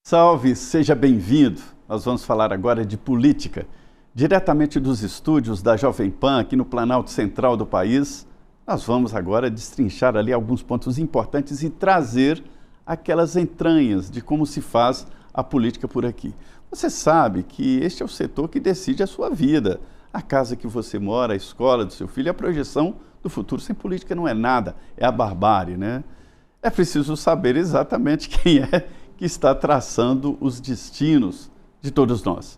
Salve, seja bem-vindo. Nós vamos falar agora de política. Diretamente dos estúdios da Jovem Pan, aqui no Planalto Central do país, nós vamos agora destrinchar ali alguns pontos importantes e trazer aquelas entranhas de como se faz a política por aqui. Você sabe que este é o setor que decide a sua vida, a casa que você mora, a escola do seu filho, a projeção do futuro. Sem política não é nada, é a barbárie, né? É preciso saber exatamente quem é que está traçando os destinos de todos nós.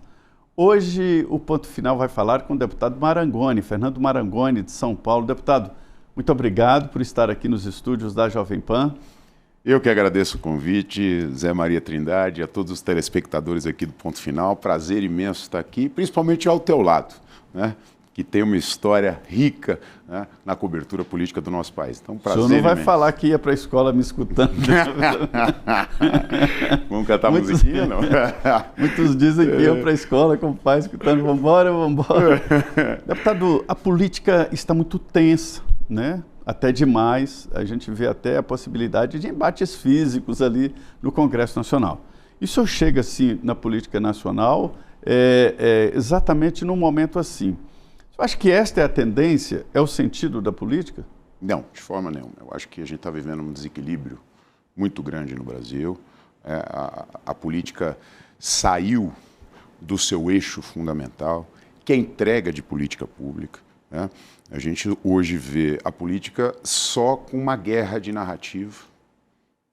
Hoje, o Ponto Final vai falar com o deputado Marangoni, Fernando Marangoni, de São Paulo. Deputado, muito obrigado por estar aqui nos estúdios da Jovem Pan. Eu que agradeço o convite, Zé Maria Trindade, a todos os telespectadores aqui do Ponto Final. Prazer imenso estar aqui, principalmente ao teu lado, né? Que tem uma história rica, né, na cobertura política do nosso país. Então, prazer. O senhor não vai imenso. falar que ia para a escola me escutando. Vamos cantar musiquinha, não? Muitos dizem que iam para a escola com o pai escutando, vamos embora. Deputado, a política está muito tensa, né? Até demais. A gente vê até a possibilidade de embates físicos ali no Congresso Nacional. E o senhor chega assim na política nacional exatamente num momento assim. Eu acho que esta é a tendência, é o sentido da política? Não, de forma nenhuma. Eu acho que a gente está vivendo um desequilíbrio muito grande no Brasil. A política saiu do seu eixo fundamental, que é a entrega de política pública, né? A gente hoje vê a política só com uma guerra de narrativa,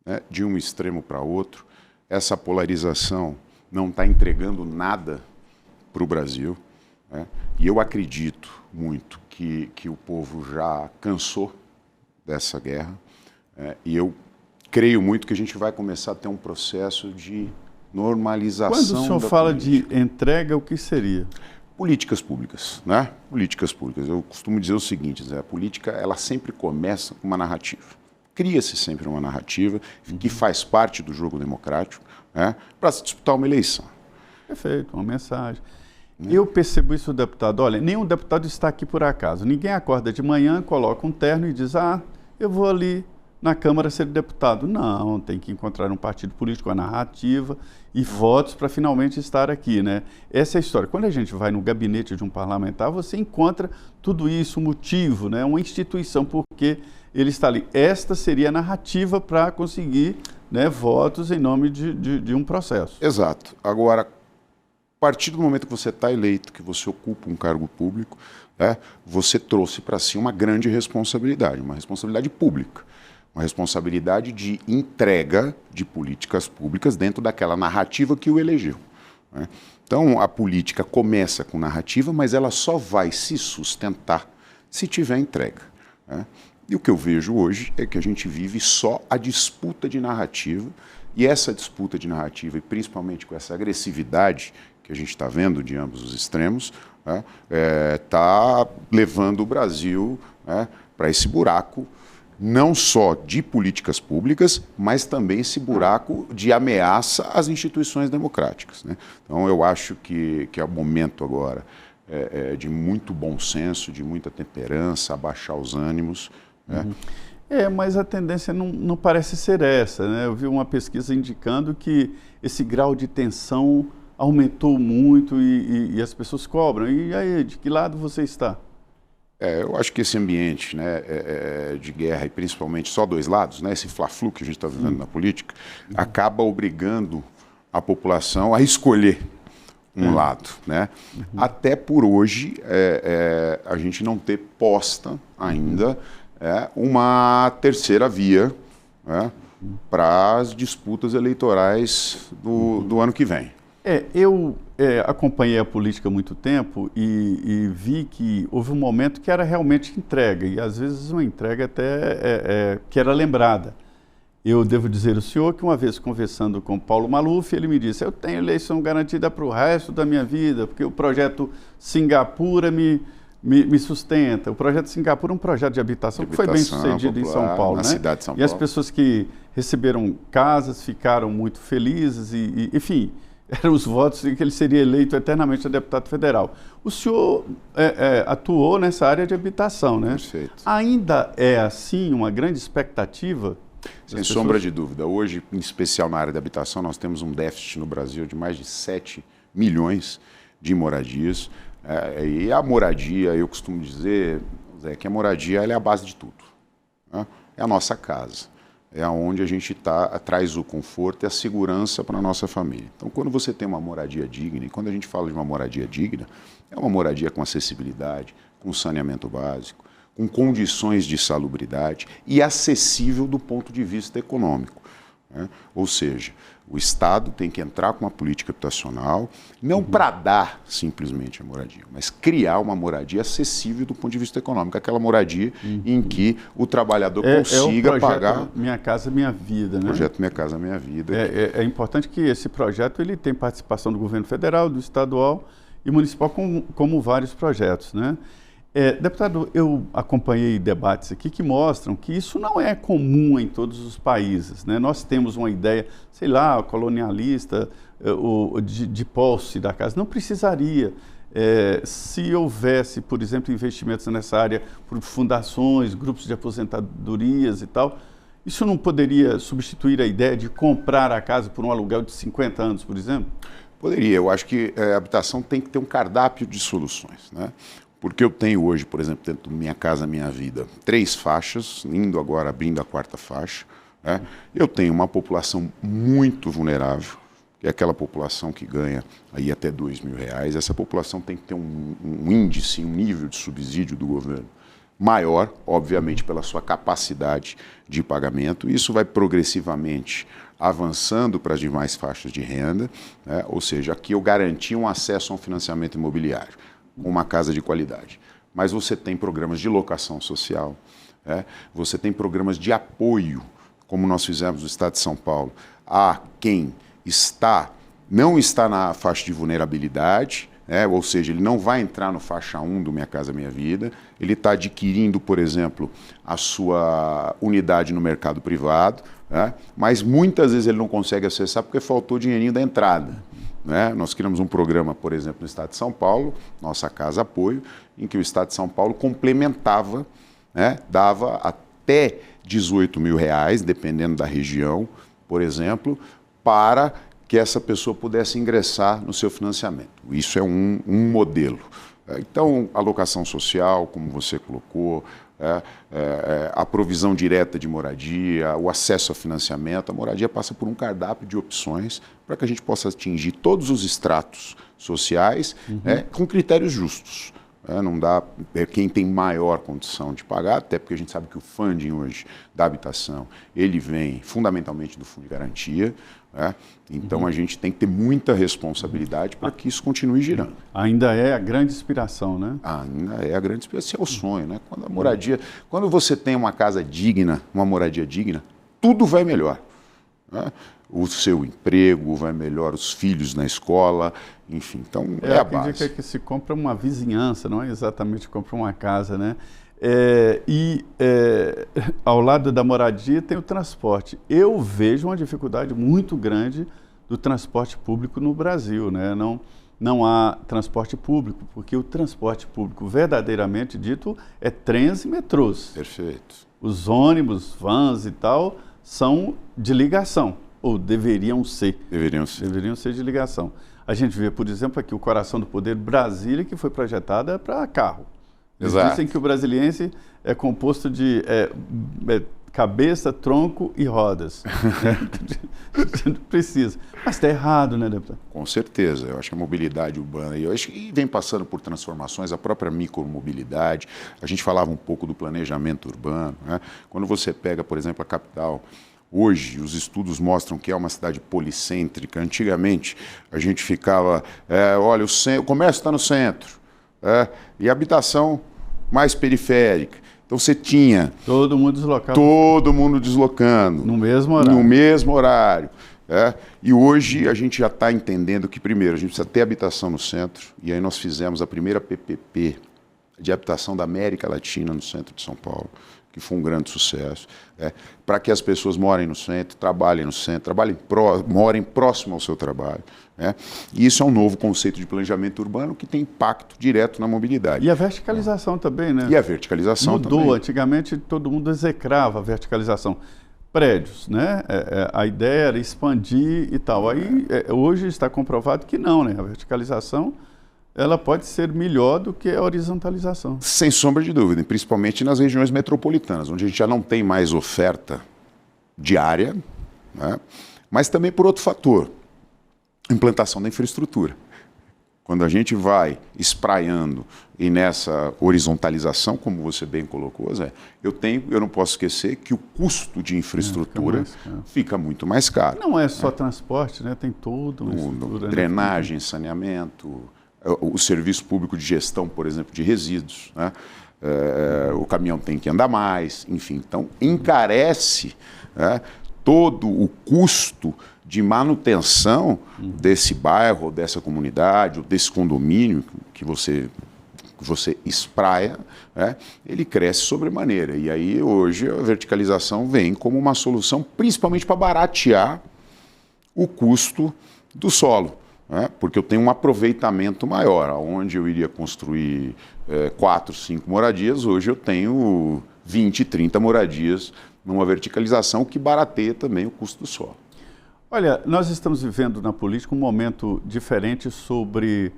né, de um extremo para outro. Essa polarização não está entregando nada para o Brasil. E eu acredito muito que o povo já cansou dessa guerra, e eu creio muito que a gente vai começar a ter um processo de normalização. Quando o senhor fala de entrega, o que seria? Políticas públicas, né? Políticas públicas. Eu costumo dizer o seguinte, Zé, a política ela sempre começa com uma narrativa. Cria-se sempre uma narrativa que faz parte do jogo democrático, né, para se disputar uma eleição. Perfeito, uma mensagem. Eu percebo isso, deputado. Olha, nenhum deputado está aqui por acaso. Ninguém acorda de manhã, coloca um terno e diz, eu vou ali na Câmara ser deputado. Não, tem que encontrar um partido político, a narrativa e votos para finalmente estar aqui, né? Essa é a história. Quando a gente vai no gabinete de um parlamentar, você encontra tudo isso, um motivo, né? Uma instituição, porque ele está ali. Esta seria a narrativa para conseguir, né, votos em nome de um processo. Exato. Agora, a partir do momento que você está eleito, que você ocupa um cargo público, né, você trouxe para si uma grande responsabilidade, uma responsabilidade pública, uma responsabilidade de entrega de políticas públicas dentro daquela narrativa que o elegeu, né? Então, a política começa com narrativa, mas ela só vai se sustentar se tiver entrega, né? E o que eu vejo hoje é que a gente vive só a disputa de narrativa, e essa disputa de narrativa, e principalmente com essa agressividade que a gente está vendo de ambos os extremos, está levando o Brasil, né, para esse buraco, não só de políticas públicas, mas também esse buraco de ameaça às instituições democráticas, né? Então, eu acho que é o momento agora de muito bom senso, de muita temperança, abaixar os ânimos, né? Mas a tendência não parece ser essa, né? Eu vi uma pesquisa indicando que esse grau de tensão aumentou muito e as pessoas cobram. E aí, de que lado você está? Eu acho que esse ambiente, né, de guerra, e principalmente só dois lados, né, esse fla-flu que a gente está vivendo na política, acaba obrigando a população a escolher um lado, né? Até por hoje, a gente não ter posta ainda uma terceira via, né, para as disputas eleitorais do ano que vem. Eu acompanhei a política há muito tempo e vi que houve um momento que era realmente entrega, e às vezes uma entrega até que era lembrada. Eu devo dizer ao senhor que uma vez conversando com Paulo Maluf, ele me disse, eu tenho eleição garantida para o resto da minha vida, porque o projeto Singapura me sustenta. O projeto Singapura é um projeto de habitação que foi bem sucedido popular, em São Paulo, na né? cidade de São Paulo. E as pessoas que receberam casas ficaram muito felizes enfim, eram os votos em que ele seria eleito eternamente a deputado federal. O senhor atuou nessa área de habitação, né? Perfeito. Ainda é, assim, uma grande expectativa Sem sombra de dúvida. Hoje, em especial na área da habitação, nós temos um déficit no Brasil de mais de 7 milhões de moradias. E a moradia, eu costumo dizer, Zé, que a moradia ela é a base de tudo. Né? É a nossa casa. É onde a gente traz o conforto e a segurança para a nossa família. Então, quando você tem uma moradia digna, e quando a gente fala de uma moradia digna, é uma moradia com acessibilidade, com saneamento básico, com condições de salubridade e acessível do ponto de vista econômico. Né? Ou seja, o Estado tem que entrar com uma política habitacional, não para dar simplesmente a moradia, mas criar uma moradia acessível do ponto de vista econômico, aquela moradia em que o trabalhador consiga o projeto pagar... Minha Casa Minha Vida, né? Projeto Minha Casa Minha Vida. É importante que esse projeto ele tem participação do governo federal, do estadual e municipal, como vários projetos, né? Deputado, eu acompanhei debates aqui que mostram que isso não é comum em todos os países, né? Nós temos uma ideia, sei lá, colonialista, de posse da casa. Não precisaria. Se houvesse, por exemplo, investimentos nessa área por fundações, grupos de aposentadorias e tal, isso não poderia substituir a ideia de comprar a casa por um aluguel de 50 anos, por exemplo? Poderia. Eu acho que a habitação tem que ter um cardápio de soluções, né? Porque eu tenho hoje, por exemplo, dentro do Minha Casa Minha Vida, 3 faixas, indo agora, abrindo a 4ª faixa. Né? Eu tenho uma população muito vulnerável, que é aquela população que ganha aí até R$2.000. Essa população tem que ter um índice, um nível de subsídio do governo maior, obviamente, pela sua capacidade de pagamento. Isso vai progressivamente avançando para as demais faixas de renda, né? Ou seja, aqui eu garanti um acesso a um financiamento imobiliário, uma casa de qualidade. Mas você tem programas de locação social, você tem programas de apoio, como nós fizemos no Estado de São Paulo, a quem não está na faixa de vulnerabilidade, ou seja, ele não vai entrar no faixa 1 do Minha Casa Minha Vida, ele está adquirindo, por exemplo, a sua unidade no mercado privado, mas muitas vezes ele não consegue acessar porque faltou o dinheirinho da entrada. Nós criamos um programa, por exemplo, no Estado de São Paulo, Nossa Casa Apoio, em que o Estado de São Paulo complementava, dava até R$18.000, dependendo da região, por exemplo, para que essa pessoa pudesse ingressar no seu financiamento. Isso é um modelo. Então, a locação social, como você colocou, a provisão direta de moradia, o acesso a financiamento, a moradia passa por um cardápio de opções para que a gente possa atingir todos os estratos sociais com critérios justos. Não dá quem tem maior condição de pagar, até porque a gente sabe que o funding hoje da habitação, ele vem fundamentalmente do Fundo de Garantia, então a gente tem que ter muita responsabilidade para que isso continue girando. Ainda é a grande inspiração, né? Ainda é a grande inspiração, é o sonho, né? Quando você tem uma casa digna, uma moradia digna, tudo vai melhor. O seu emprego vai melhor, os filhos na escola, enfim, então é a base. Indica que se compra uma vizinhança, não é exatamente compra uma casa, né? Ao lado da moradia tem o transporte. Eu vejo uma dificuldade muito grande do transporte público no Brasil, né? Não há transporte público, porque o transporte público verdadeiramente dito é trens e metrôs. Perfeito. Os ônibus, vans e tal são de ligação, ou deveriam ser. Deveriam ser de ligação. A gente vê, por exemplo, aqui o Coração do Poder, Brasília, que foi projetada para carro. Eles dizem que o brasiliense é composto de cabeça, tronco e rodas. Não precisa. Mas está errado, né, deputado? Com certeza. Eu acho que a mobilidade urbana e vem passando por transformações, a própria micromobilidade. A gente falava um pouco do planejamento urbano. Né? Quando você pega, por exemplo, a capital, hoje os estudos mostram que é uma cidade policêntrica. Antigamente a gente ficava, olha, o comércio está no centro. E a habitação mais periférica. Então você tinha... Todo mundo deslocado. Todo mundo deslocando. No mesmo horário. No mesmo horário. E hoje a gente já está entendendo que, primeiro, a gente precisa ter habitação no centro. E aí nós fizemos a primeira PPP de habitação da América Latina no centro de São Paulo, que foi um grande sucesso, para que as pessoas morem no centro, trabalhem no centro, morem próximo ao seu trabalho. E isso é um novo conceito de planejamento urbano que tem impacto direto na mobilidade. E a verticalização também, né? E a verticalização mudou. também. Antigamente todo mundo execrava a verticalização. prédios, né? A ideia era expandir e tal. Aí, hoje está comprovado que não, né? A verticalização, ela pode ser melhor do que a horizontalização. Sem sombra de dúvida, principalmente nas regiões metropolitanas, onde a gente já não tem mais oferta diária, né? Mas também por outro fator, implantação da infraestrutura. Quando a gente vai espraiando e nessa horizontalização, como você bem colocou, Zé, eu não posso esquecer que o custo de infraestrutura fica muito mais caro. Não é só transporte, né? Tem tudo. Drenagem, saneamento, o serviço público de gestão, por exemplo, de resíduos, né? O caminhão tem que andar mais, enfim. Então, encarece, né, todo o custo de manutenção desse bairro, dessa comunidade, ou desse condomínio que você espraia, né, ele cresce sobremaneira. E aí, hoje, a verticalização vem como uma solução, principalmente para baratear o custo do solo, né, porque eu tenho um aproveitamento maior. Onde eu iria construir 4, 5 moradias, hoje eu tenho 20, 30 moradias numa verticalização que barateia também o custo do solo. Olha, nós estamos vivendo na política um momento diferente sobre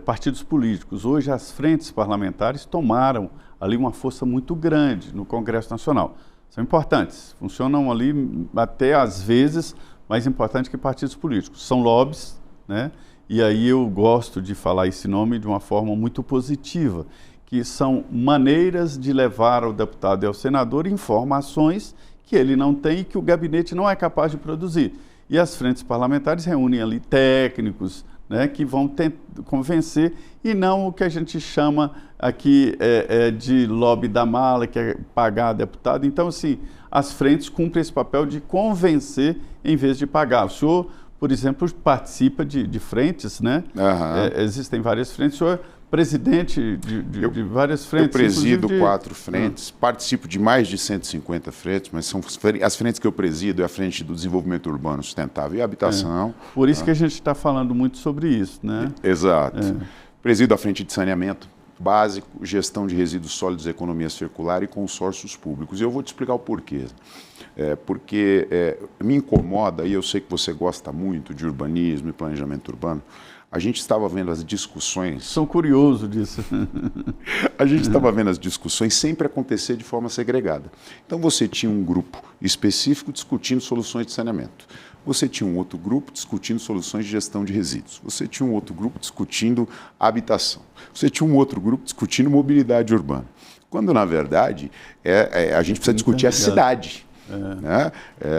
partidos políticos. Hoje as frentes parlamentares tomaram ali uma força muito grande no Congresso Nacional. São importantes, funcionam ali até às vezes mais importante que partidos políticos. São lobbies, né? E aí eu gosto de falar esse nome de uma forma muito positiva, que são maneiras de levar ao deputado e ao senador informações que ele não tem e que o gabinete não é capaz de produzir. E as frentes parlamentares reúnem ali técnicos, né, que vão convencer, e não o que a gente chama aqui de lobby da mala, que é pagar deputado. Então, assim, as frentes cumprem esse papel de convencer em vez de pagar. O senhor, por exemplo, participa de frentes, né? Uhum. Existem várias frentes. O senhor presidente de várias frentes. Eu presido 4 frentes, participo de mais de 150 frentes, mas são as frentes que eu presido é a frente do desenvolvimento urbano sustentável e habitação. Por isso que a gente está falando muito sobre isso, né? Exato. Presido a frente de saneamento básico, gestão de resíduos sólidos, economia circular e consórcios públicos. E eu vou te explicar o porquê. Porque me incomoda, e eu sei que você gosta muito de urbanismo e planejamento urbano, a gente estava vendo as discussões... Sou curioso disso. A gente estava vendo as discussões sempre acontecer de forma segregada. Então você tinha um grupo específico discutindo soluções de saneamento. Você tinha um outro grupo discutindo soluções de gestão de resíduos. Você tinha um outro grupo discutindo habitação. Você tinha um outro grupo discutindo mobilidade urbana. Quando, na verdade, a gente precisa discutir a cidade. Né?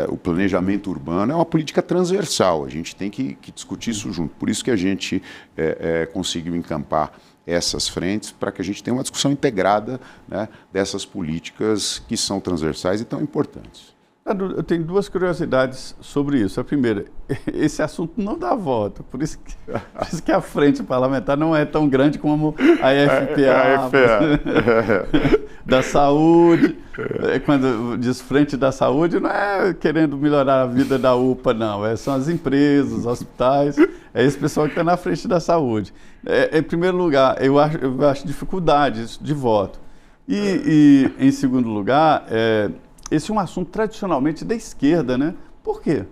O planejamento urbano é uma política transversal, a gente tem que discutir isso junto. Por isso que a gente conseguiu encampar essas frentes para que a gente tenha uma discussão integrada, né, dessas políticas que são transversais e tão importantes. Eu tenho 2 curiosidades sobre isso. A primeira, esse assunto não dá volta, por isso que a frente parlamentar não é tão grande como a FPA. Da saúde. Quando diz frente da saúde, não é querendo melhorar a vida da UPA, não. São as empresas, os hospitais, é esse pessoal que está na frente da saúde. Em primeiro lugar, eu acho dificuldade de voto. E em segundo lugar, esse é um assunto tradicionalmente da esquerda, né? Por quê?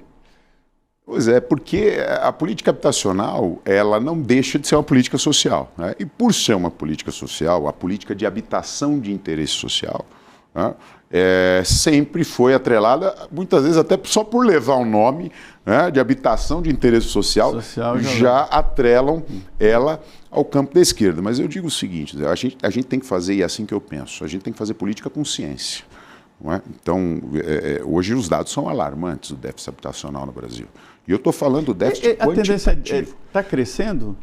Pois é, porque a política habitacional, ela não deixa de ser uma política social, né? E por ser uma política social, a política de habitação de interesse social, né, sempre foi atrelada, muitas vezes até só por levar um nome, né, de habitação de interesse social já atrelam ela ao campo da esquerda. Mas eu digo o seguinte, a gente tem que fazer, e é assim que eu penso, a gente tem que fazer política com ciência. Não é? Então, hoje os dados são alarmantes do déficit habitacional no Brasil. E eu estou falando do déficit quantitativo. A tendência está crescendo?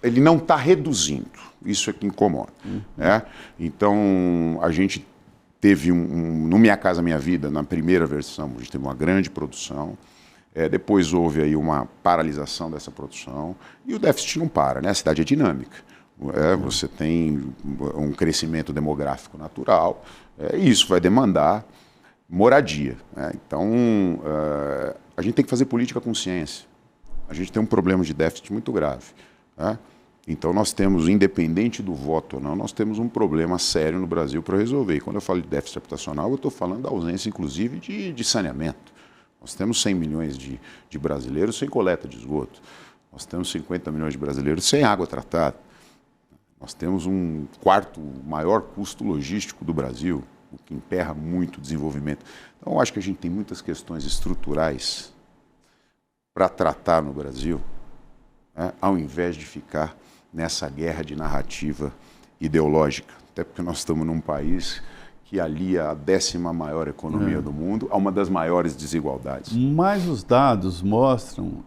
Ele não está reduzindo. Isso é que incomoda. Né? Então, a gente teve no Minha Casa Minha Vida, na primeira versão, a gente teve uma grande produção. Depois houve aí uma paralisação dessa produção. E o déficit não para, né? A cidade é dinâmica. Você tem um crescimento demográfico natural, e isso vai demandar moradia. Então, a gente tem que fazer política com ciência. A gente tem um problema de déficit muito grave. Então nós temos, independente do voto ou não, nós temos um problema sério no Brasil para resolver. E quando eu falo de déficit habitacional, eu estou falando da ausência, inclusive, de saneamento. Nós temos 100 milhões de brasileiros sem coleta de esgoto. Nós temos 50 milhões de brasileiros sem água tratada. Nós temos um quarto maior custo logístico do Brasil, o que emperra muito o desenvolvimento. Então, eu acho que a gente tem muitas questões estruturais para tratar no Brasil, né, ao invés de ficar nessa guerra de narrativa ideológica. Até porque nós estamos num país que alia a 10ª maior economia do mundo a uma das maiores desigualdades. Mas os dados mostram,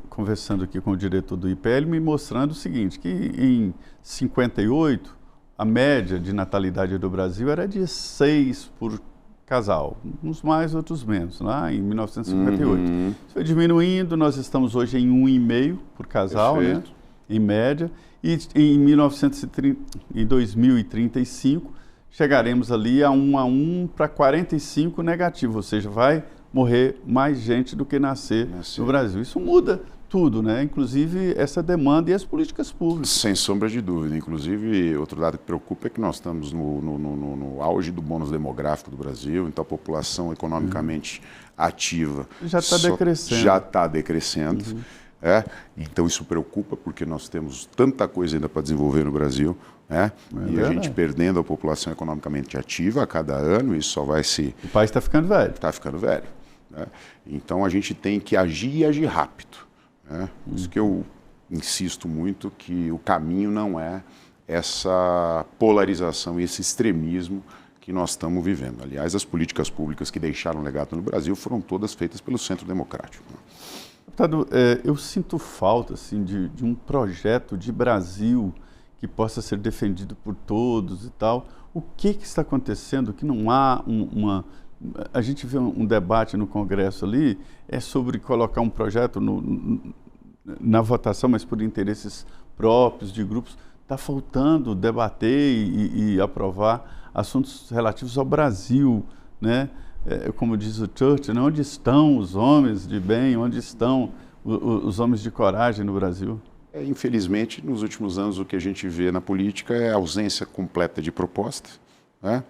conversando aqui com o diretor do IPL, me mostrando o seguinte, que em 58, a média de natalidade do Brasil era de 6 por casal, uns mais, outros menos, lá em 1958. Isso foi diminuindo, nós estamos hoje em 1,5 por casal, né, em média, e em 2035, chegaremos ali a 1 para 45 negativo, ou seja, vai morrer mais gente do que nascer no Brasil. Isso muda tudo, né? Inclusive essa demanda e as políticas públicas. Sem sombra de dúvida. Inclusive, outro dado que preocupa é que nós estamos no auge do bônus demográfico do Brasil, então a população economicamente ativa já está decrescendo. Já está decrescendo. Então isso preocupa porque nós temos tanta coisa ainda para desenvolver no Brasil, né? E a gente perdendo a população economicamente ativa a cada ano, isso só vai se... O país está ficando velho. Está ficando velho, né? Então a gente tem que agir e agir rápido, né? Por isso que eu insisto muito que o caminho não é essa polarização e esse extremismo que nós estamos vivendo. Aliás, as políticas públicas que deixaram legado no Brasil foram todas feitas pelo Centro Democrático. Deputado, eu sinto falta assim, de um projeto de Brasil que possa ser defendido por todos e tal. O que está acontecendo que não há A gente vê um debate no Congresso ali, é sobre colocar um projeto na votação, mas por interesses próprios de grupos. Está faltando debater e aprovar assuntos relativos ao Brasil, né? Como diz o Churchill, né? Onde estão os homens de bem, onde estão os homens de coragem no Brasil? Infelizmente, nos últimos anos, o que a gente vê na política é a ausência completa de proposta, né?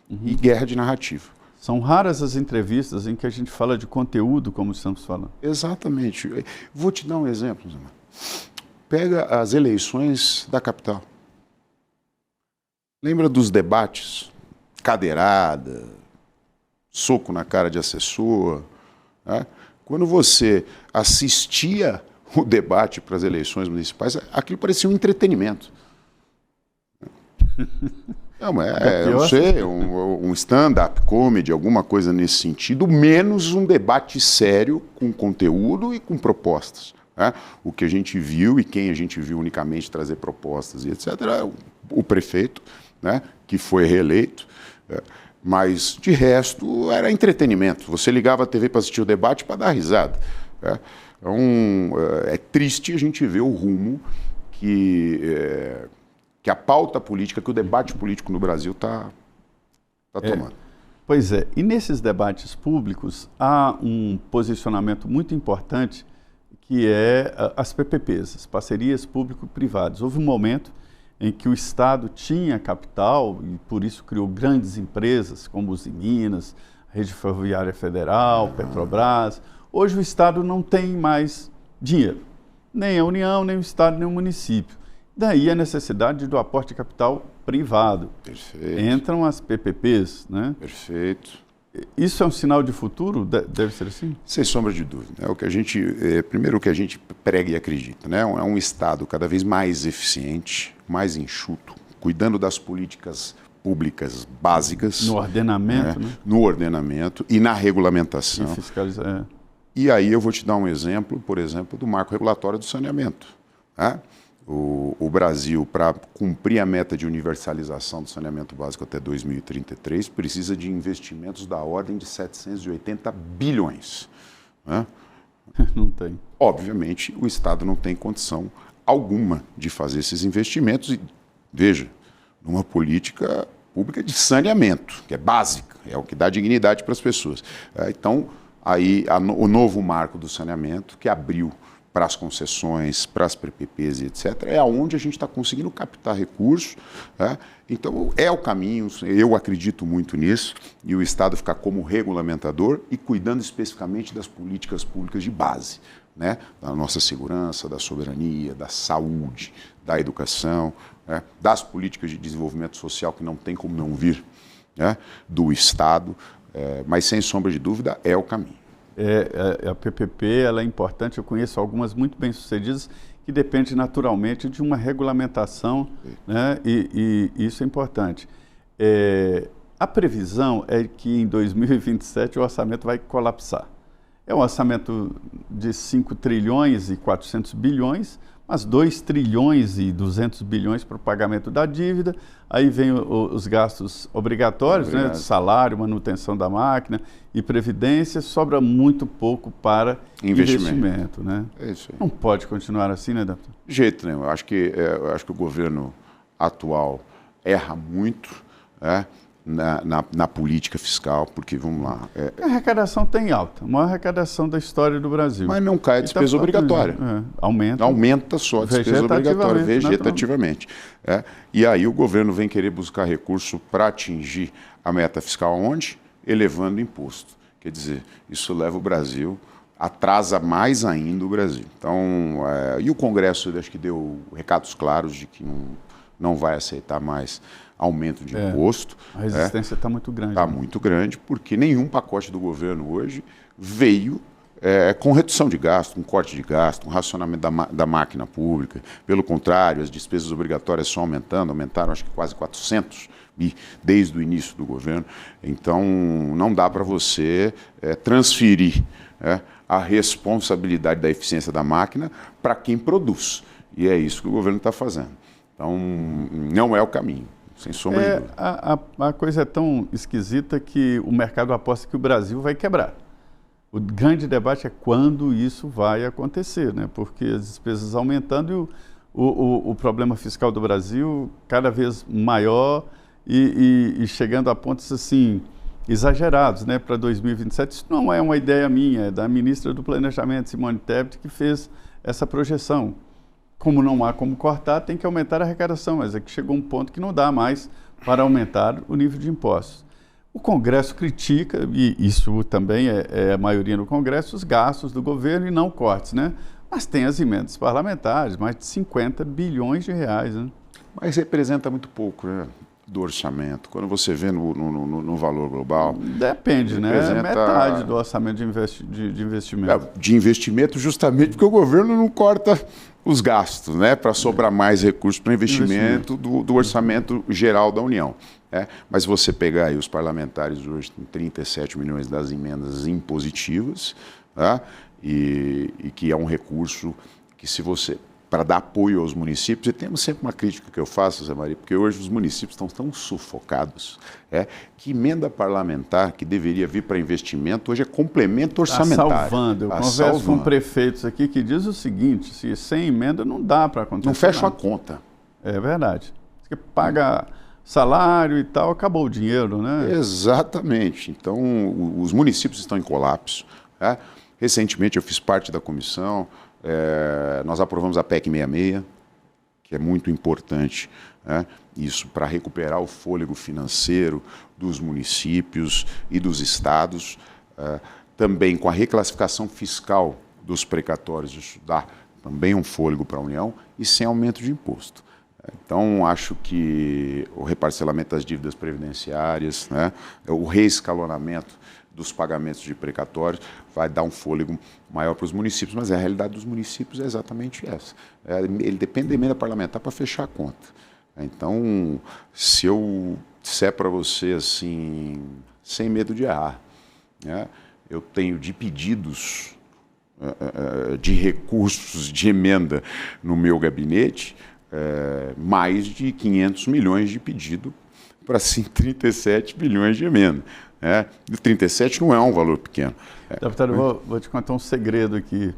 E guerra de narrativa. São raras as entrevistas em que a gente fala de conteúdo, como estamos falando. Exatamente. Vou te dar um exemplo, Zé. Pega as eleições da capital. Lembra dos debates? Cadeirada, soco na cara de assessor, né? Quando você assistia o debate para as eleições municipais, aquilo parecia um entretenimento. Não, eu não sei, um stand-up comedy, alguma coisa nesse sentido, menos um debate sério com conteúdo e com propostas, né? O que a gente viu e quem a gente viu unicamente trazer propostas e etc. é o prefeito, né, que foi reeleito, mas de resto era entretenimento. Você ligava a TV para assistir o debate para dar risada. É triste a gente ver o rumo que a pauta política, que o debate político no Brasil está tomando. Pois é, e nesses debates públicos há um posicionamento muito importante que é as PPPs, as parcerias público-privadas. Houve um momento em que o Estado tinha capital e por isso criou grandes empresas como Usiminas, Rede Ferroviária Federal, Petrobras. Hoje o Estado não tem mais dinheiro, nem a União, nem o Estado, nem o município. Daí a necessidade do aporte de capital privado. Perfeito. Entram as PPPs, né? Perfeito. Isso é um sinal de futuro? Deve ser assim? Sem sombra de dúvida. Primeiro o que a gente prega e acredita, né? É um Estado cada vez mais eficiente, mais enxuto, cuidando das políticas públicas básicas. No ordenamento, né? No ordenamento e na regulamentação. E fiscalizar. E aí eu vou te dar um exemplo, por exemplo, do marco regulatório do saneamento, né? O Brasil, para cumprir a meta de universalização do saneamento básico até 2033, precisa de investimentos da ordem de 780 bilhões. Né? Não tem. Obviamente, o Estado não tem condição alguma de fazer esses investimentos. E, veja, numa política pública de saneamento, que é básica, é o que dá dignidade para as pessoas. Então, aí o novo marco do saneamento, que abriu para as concessões, para as PPPs, etc., é onde a gente está conseguindo captar recursos. Né? Então, é o caminho, eu acredito muito nisso, e o Estado ficar como regulamentador e cuidando especificamente das políticas públicas de base, né? Da nossa segurança, da soberania, da saúde, da educação, né? Das políticas de desenvolvimento social que não tem como não vir, né? Do Estado, mas sem sombra de dúvida é o caminho. A PPP ela é importante, eu conheço algumas muito bem-sucedidas que dependem naturalmente de uma regulamentação, né? E isso é importante. A previsão é que em 2027 o orçamento vai colapsar. É um orçamento de 5 trilhões e 400 bilhões, mas 2 trilhões e 200 bilhões para o pagamento da dívida, aí vem os gastos obrigatórios, né, de salário, manutenção da máquina e previdência, sobra muito pouco para investimento, né? É isso aí. Não pode continuar assim, né, deputado? De jeito nenhum. Eu acho que o governo atual erra muito, né, na política fiscal, porque, vamos lá... A arrecadação tem alta, a maior arrecadação da história do Brasil. Mas não cai a despesa obrigatória. Aumenta. Aumenta só a despesa obrigatória, vegetativamente. E aí o governo vem querer buscar recurso para atingir a meta fiscal onde? Elevando o imposto. Quer dizer, isso leva o Brasil, atrasa mais ainda o Brasil. Então, e o Congresso, acho que deu recados claros de que não vai aceitar mais aumento de imposto. A resistência está muito grande. Está muito grande, porque nenhum pacote do governo hoje veio com redução de gasto, com corte de gasto, com racionamento da máquina pública. Pelo contrário, as despesas obrigatórias só aumentaram acho que quase 400 desde o início do governo. Então, não dá para você transferir a responsabilidade da eficiência da máquina para quem produz. E é isso que o governo está fazendo. Então, não é o caminho. Sem sombra de dúvida. A coisa é tão esquisita que o mercado aposta que o Brasil vai quebrar. O grande debate é quando isso vai acontecer, né? Porque as despesas aumentando e o problema fiscal do Brasil cada vez maior e chegando a pontos assim exagerados, né? Para 2027. Isso não é uma ideia minha, é da ministra do Planejamento, Simone Tebet, que fez essa projeção. Como não há como cortar, tem que aumentar a arrecadação, mas é que chegou um ponto que não dá mais para aumentar o nível de impostos. O Congresso critica, e isso também é a maioria no Congresso, os gastos do governo e não cortes, né? Mas tem as emendas parlamentares, mais de 50 bilhões de reais, né? Mas representa muito pouco, né, do orçamento. Quando você vê no valor global... Depende, né? É metade do orçamento de investimento. De investimento justamente porque o governo não corta os gastos, né, para sobrar mais recursos para investimento do orçamento geral da União. Mas você pegar aí os parlamentares hoje, tem 37 milhões das emendas impositivas, e que é um recurso que se você... para dar apoio aos municípios, e temos sempre uma crítica que eu faço, Zé Maria, porque hoje os municípios estão tão sufocados, que emenda parlamentar, que deveria vir para investimento, hoje é complemento orçamentário. Está salvando. Eu converso com prefeitos aqui que diz o seguinte, se sem emenda não dá para acontecer. Não fecha a conta. É verdade. Você paga salário e tal, acabou o dinheiro, né? Exatamente. Então, os municípios estão em colapso. Recentemente eu fiz parte da comissão, nós aprovamos a PEC 66, que é muito importante, isso para recuperar o fôlego financeiro dos municípios e dos estados, também com a reclassificação fiscal dos precatórios, isso dá também um fôlego para a União e sem aumento de imposto. Então, acho que o reparcelamento das dívidas previdenciárias, o reescalonamento dos pagamentos de precatórios vai dar um fôlego maior para os municípios, mas a realidade dos municípios é exatamente essa. Ele depende da emenda parlamentar para fechar a conta. Então, se eu disser para você assim, sem medo de errar, eu tenho de pedidos de recursos de emenda no meu gabinete, mais de 500 milhões de pedido para 37 bilhões de emenda. 37 não é um valor pequeno. Deputado, eu vou te contar um segredo aqui.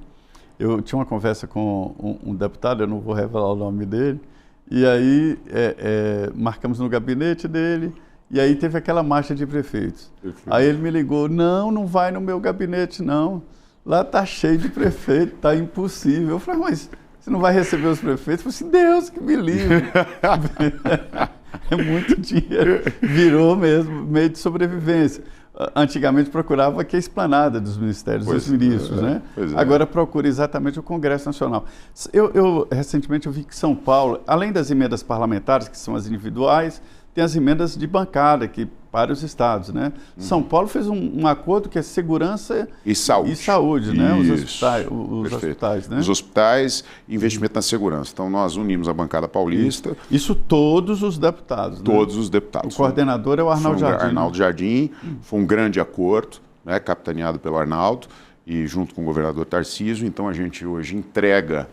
Eu tinha uma conversa com um deputado, eu não vou revelar o nome dele, e aí marcamos no gabinete dele, e aí teve aquela marcha de prefeitos. Aí ele me ligou, não vai no meu gabinete, não. lá está cheio de prefeito, está impossível. Eu falei, mas você não vai receber os prefeitos? Eu falei assim, Deus que me livre. É muito dinheiro. Virou mesmo meio de sobrevivência. Antigamente procurava aqui a esplanada dos ministérios, dos ministros, né? Agora procura exatamente o Congresso Nacional. Recentemente eu vi que São Paulo, além das emendas parlamentares, que são as individuais, tem as emendas de bancada que para os estados, né? São Paulo fez um acordo que é segurança e saúde, né? Os hospitais, né? Os hospitais, investimento na segurança. Então nós unimos a bancada paulista. Isso todos os deputados, né? Todos os deputados. O coordenador é o Arnaldo Jardim. Arnaldo Jardim, foi um grande acordo, né? Capitaneado pelo Arnaldo e junto com o governador Tarcísio. Então a gente hoje entrega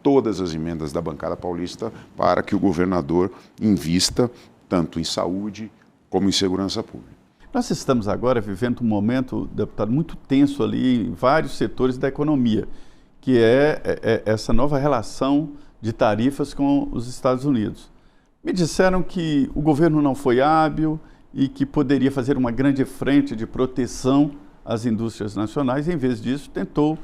todas as emendas da bancada paulista para que o governador invista tanto em saúde como em segurança pública. Nós estamos agora vivendo um momento, deputado, muito tenso ali em vários setores da economia, que é essa nova relação de tarifas com os Estados Unidos. Me disseram que o governo não foi hábil e que poderia fazer uma grande frente de proteção às indústrias nacionais, e, em vez disso, tentou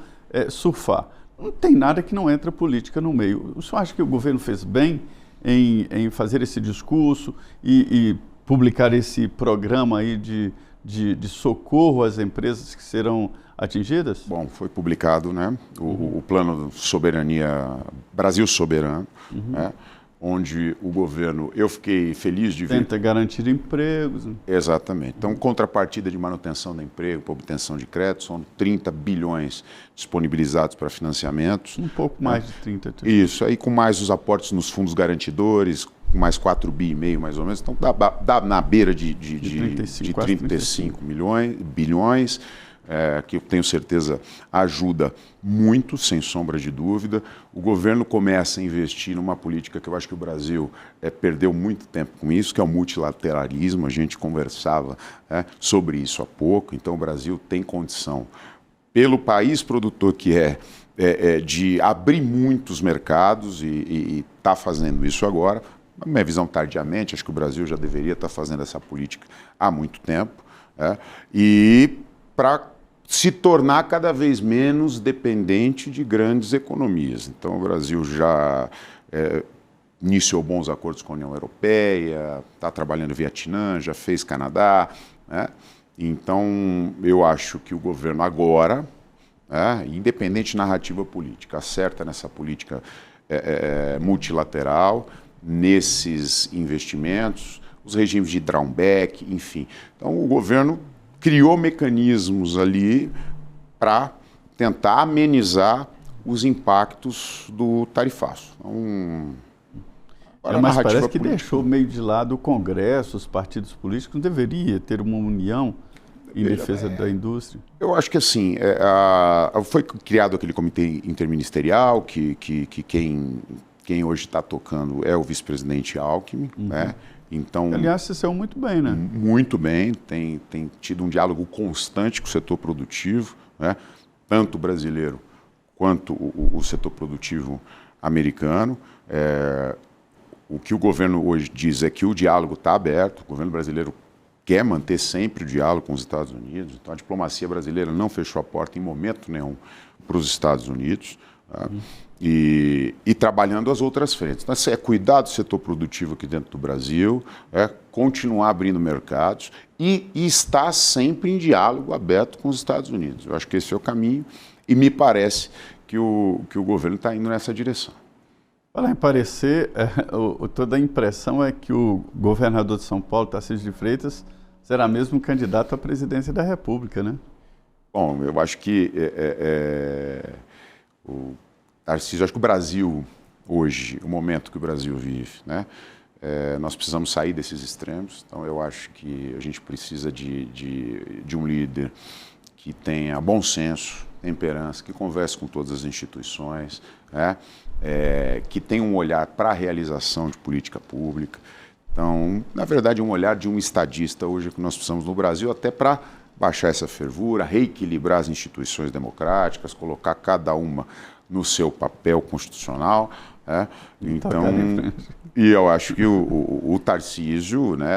surfar. Não tem nada que não entre política no meio. O senhor acha que o governo fez bem em fazer esse discurso e publicar esse programa aí de socorro às empresas que serão atingidas? Bom, foi publicado, né, o plano Soberania, Brasil Soberano, né, onde o governo, eu fiquei feliz de ver... Tenta garantir empregos. Exatamente. Então, contrapartida de manutenção do emprego, para obtenção de crédito, são 30 bilhões disponibilizados para financiamentos. Um pouco mais de 30. Isso, aí com mais os aportes nos fundos garantidores, mais 4,5 bi mais ou menos, então dá na beira de 35 bilhões, que eu tenho certeza ajuda muito, sem sombra de dúvida. O governo começa a investir numa política que eu acho que o Brasil perdeu muito tempo com isso, que é o multilateralismo. A gente conversava sobre isso há pouco. Então o Brasil tem condição, pelo país produtor que de abrir muitos mercados e está fazendo isso agora. Na minha visão, tardiamente, acho que o Brasil já deveria estar fazendo essa política há muito tempo, e para se tornar cada vez menos dependente de grandes economias. Então, o Brasil já iniciou bons acordos com a União Europeia, está trabalhando no Vietnã, já fez Canadá, né? Então, eu acho que o governo agora, independente de narrativa política, acerta nessa política multilateral, nesses investimentos, os regimes de drawback, enfim. Então, o governo criou mecanismos ali para tentar amenizar os impactos do tarifaço. Então, mas parece que deixou meio de lado o Congresso, os partidos políticos. Não deveria ter uma união em defesa da indústria? Eu acho que assim, foi criado aquele comitê interministerial que quem hoje está tocando é o vice-presidente Alckmin, né? Então, aliás, se saiu muito bem, né? Muito bem, tem tido um diálogo constante com o setor produtivo, né? Tanto o brasileiro quanto o setor produtivo americano. O que o governo hoje diz é que o diálogo está aberto, o governo brasileiro quer manter sempre o diálogo com os Estados Unidos, então a diplomacia brasileira não fechou a porta em momento nenhum para os Estados Unidos. Tá? E trabalhando as outras frentes. Então, é cuidar do setor produtivo aqui dentro do Brasil, continuar abrindo mercados e estar sempre em diálogo aberto com os Estados Unidos. Eu acho que esse é o caminho e me parece que o governo está indo nessa direção. Falar em parecer, toda a impressão é que o governador de São Paulo, Tarcísio de Freitas, será mesmo candidato à presidência da República, né? Bom, eu acho que o Tarcísio, acho que o Brasil hoje, o momento que o Brasil vive, né? Nós precisamos sair desses extremos. Então, eu acho que a gente precisa de um líder que tenha bom senso, temperança, que converse com todas as instituições, né? Que tenha um olhar para a realização de política pública. Então, na verdade, um olhar de um estadista hoje que nós precisamos no Brasil, até para baixar essa fervura, reequilibrar as instituições democráticas, colocar cada uma no seu papel constitucional, Então, e eu acho que o Tarcísio, né,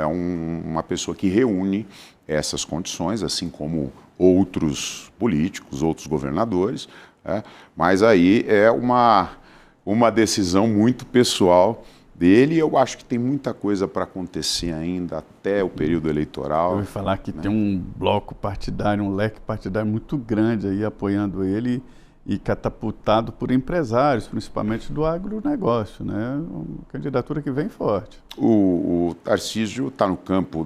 uma pessoa que reúne essas condições, assim como outros políticos, outros governadores, mas aí é uma decisão muito pessoal dele. Eu acho que tem muita coisa para acontecer ainda até o período eleitoral. Eu ouvi falar que tem um bloco partidário, um leque partidário muito grande aí apoiando ele e catapultado por empresários, principalmente do agronegócio, né? Uma candidatura que vem forte. O Tarcísio está no campo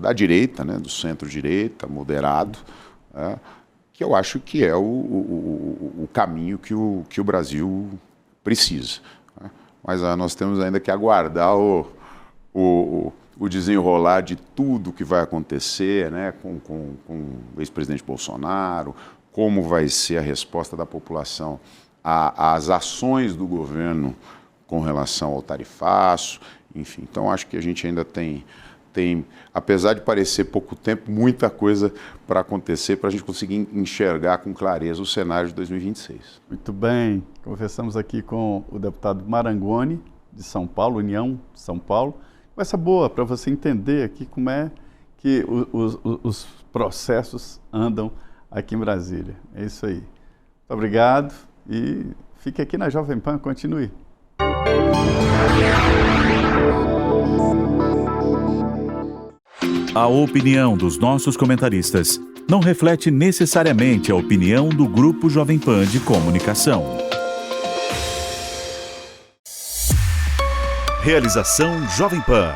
da direita, né? Do centro-direita, moderado, que eu acho que é o caminho que o Brasil precisa. Mas nós temos ainda que aguardar o desenrolar de tudo que vai acontecer, né, com o ex-presidente Bolsonaro, como vai ser a resposta da população às ações do governo com relação ao tarifaço, enfim. Então, acho que a gente ainda tem, apesar de parecer pouco tempo, muita coisa para acontecer para a gente conseguir enxergar com clareza o cenário de 2026. Muito bem. Conversamos aqui com o deputado Marangoni, de São Paulo, União São Paulo. Conversa boa para você entender aqui como é que os processos andam aqui em Brasília. É isso aí. Muito obrigado e fique aqui na Jovem Pan, continue. A opinião dos nossos comentaristas não reflete necessariamente a opinião do Grupo Jovem Pan de Comunicação. Realização Jovem Pan.